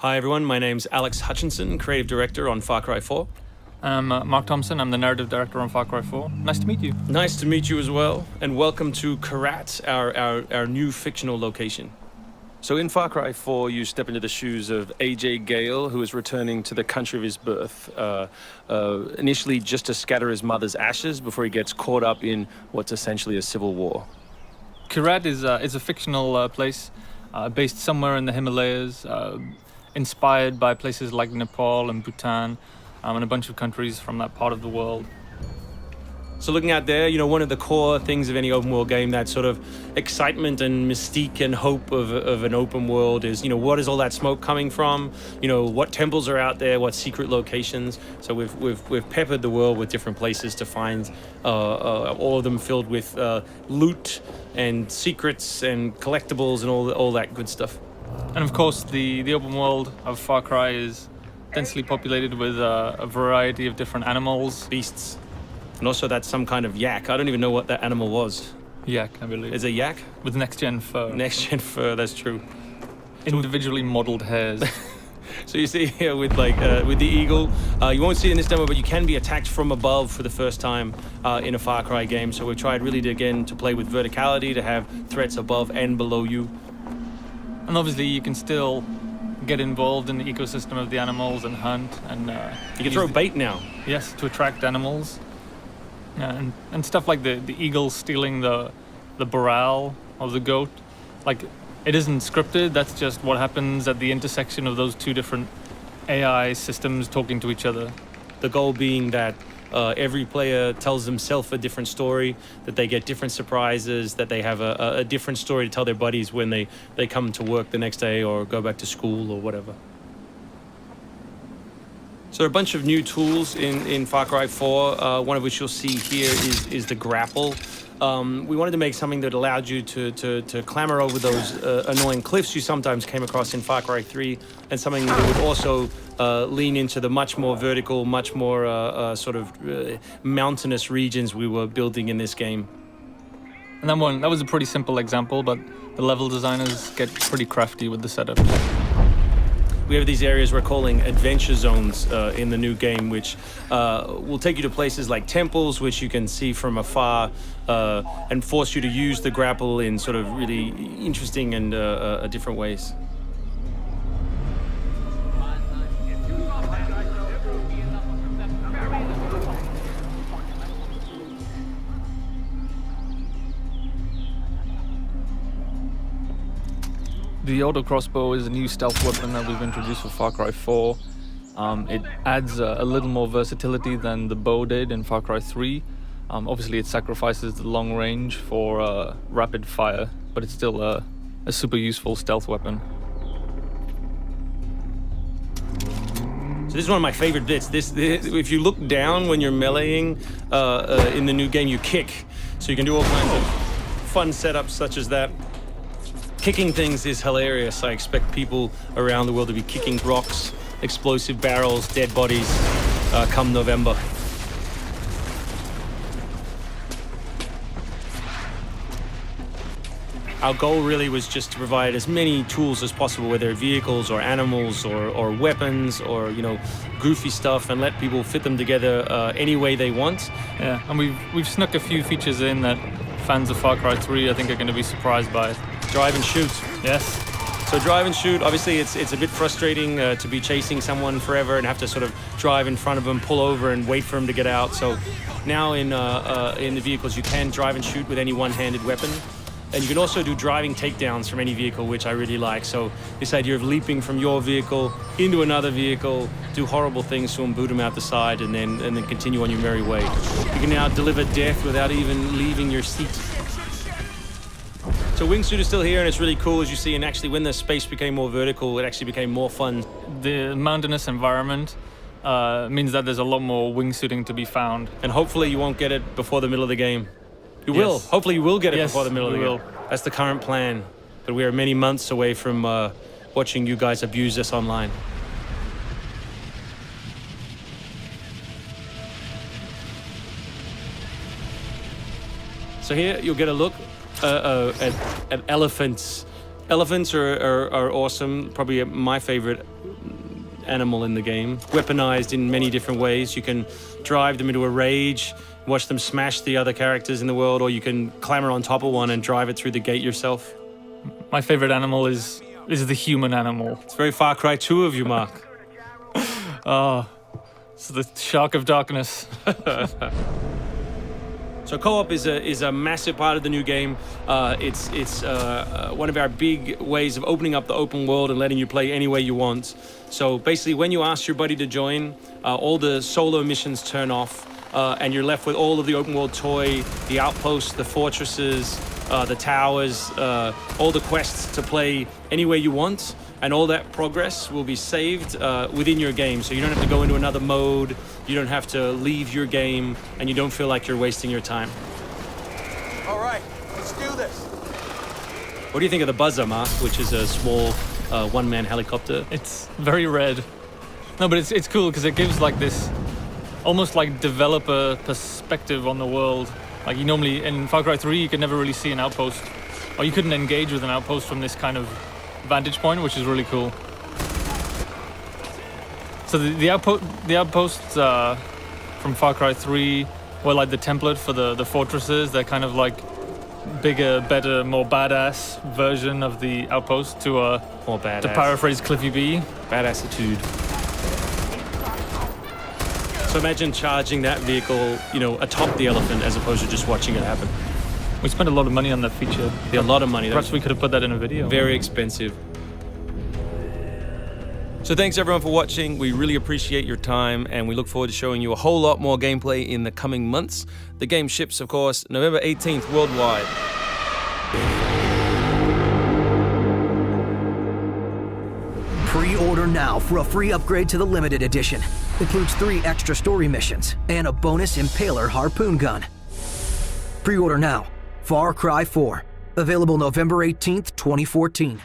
Hi everyone, my name's Alex Hutchinson, Creative Director on Far Cry 4. I'm Mark Thompson, I'm the Narrative Director on Far Cry 4. Nice to meet you. Nice to meet you as well, and welcome to Kyrat, our new fictional location. So in Far Cry 4, you step into the shoes of AJ Gale, who is returning to the country of his birth, initially just to scatter his mother's ashes before he gets caught up in what's essentially a civil war. Kyrat is a fictional place based somewhere in the Himalayas, inspired by places like Nepal and Bhutan, and a bunch of countries from that part of the world. So looking out there, one of the core things of any open world game, that sort of excitement and mystique and hope of an open world is, what is all that smoke coming from? What temples are out there? What secret locations? So we've peppered the world with different places to find, all of them filled with loot and secrets and collectibles and all that good stuff. And of course, the open world of Far Cry is densely populated with a variety of different animals. Beasts. And also that's some kind of yak. I don't even know what that animal was. Yak, I believe. Is it a yak? With next-gen fur. Next-gen fur, that's true. Individually modeled hairs. So you see here with the eagle, you won't see it in this demo, but you can be attacked from above for the first time in a Far Cry game. So we've tried really to play with verticality, to have threats above and below you. And obviously you can still get involved in the ecosystem of the animals and hunt and you can throw bait now. Yes, to attract animals. And stuff like the eagle stealing the barrel of the goat. Like, it isn't scripted, that's just what happens at the intersection of those two different AI systems talking to each other. The goal being that every player tells themselves a different story, that they get different surprises, that they have a different story to tell their buddies when they come to work the next day or go back to school or whatever. So there are a bunch of new tools in Far Cry 4, one of which you'll see here is the grapple. We wanted to make something that allowed you to clamber over those annoying cliffs you sometimes came across in Far Cry 3, and something that would also lean into the much more vertical, much more mountainous regions we were building in this game. And that was a pretty simple example, but the level designers get pretty crafty with the setup. We have these areas we're calling adventure zones in the new game, which will take you to places like temples, which you can see from afar, and force you to use the grapple in sort of really interesting and different ways. The auto crossbow is a new stealth weapon that we've introduced for Far Cry 4. It adds a little more versatility than the bow did in Far Cry 3. Obviously it sacrifices the long range for rapid fire, but it's still a super useful stealth weapon. So this is one of my favorite bits. If you look down when you're meleeing in the new game, you kick. So you can do all kinds of fun setups such as that. Kicking things is hilarious. I expect people around the world to be kicking rocks, explosive barrels, dead bodies come November. Our goal really was just to provide as many tools as possible, whether vehicles or animals or weapons or goofy stuff, and let people fit them together any way they want. Yeah, and we've snuck a few features in that fans of Far Cry 3 I think are going to be surprised by. Drive and shoot. Yes. So drive and shoot, obviously it's a bit frustrating to be chasing someone forever and have to sort of drive in front of them, pull over and wait for them to get out. So now in the vehicles you can drive and shoot with any one-handed weapon. And you can also do driving takedowns from any vehicle, which I really like. So this idea of leaping from your vehicle into another vehicle, do horrible things to them, boot them out the side, and then continue on your merry way. You can now deliver death without even leaving your seat. So Wingsuit is still here, and it's really cool, as you see, and actually when the space became more vertical, it actually became more fun. The mountainous environment means that there's a lot more wingsuiting to be found. And hopefully you won't get it before the middle of the game. You Yes. will. Hopefully you will get it Yes, before the middle of the we game. will. That's the current plan. But we are many months away from watching you guys abuse us online. So here you'll get a look at elephants. Elephants are awesome. Probably my favorite animal in the game, weaponized in many different ways. You can drive them into a rage, watch them smash the other characters in the world, or you can clamber on top of one and drive it through the gate yourself. My favorite animal is the human animal. It's very Far Cry 2 of you, Mark. It's the Shark of Darkness. So co-op is a massive part of the new game. It's one of our big ways of opening up the open world and letting you play any way you want. So basically, when you ask your buddy to join, all the solo missions turn off, and you're left with all of the open world toy, the outposts, the fortresses, the towers, all the quests to play any way you want. And all that progress will be saved within your game. So you don't have to go into another mode, you don't have to leave your game, and you don't feel like you're wasting your time. All right, let's do this. What do you think of the Buzzer, Mark, which is a small one-man helicopter? It's very red. No, but it's cool because it gives like this almost like developer perspective on the world. Like you normally, in Far Cry 3, you could never really see an outpost, or you couldn't engage with an outpost from this kind of vantage point, which is really cool. So the outposts from Far Cry 3 were like the template for the fortresses. They're kind of like bigger, better, more badass version of the outpost to More badass. to paraphrase Cliffy B. Badassitude. So imagine charging that vehicle, atop the elephant as opposed to just watching it happen. We spent a lot of money on that feature. A lot of money. Perhaps we could have put that in a video. Very expensive. So thanks everyone for watching. We really appreciate your time, and we look forward to showing you a whole lot more gameplay in the coming months. The game ships, of course, November 18th worldwide. Pre-order now for a free upgrade to the limited edition. Includes 3 extra story missions and a bonus Impaler harpoon gun. Pre-order now. Far Cry 4. Available November 18th, 2014.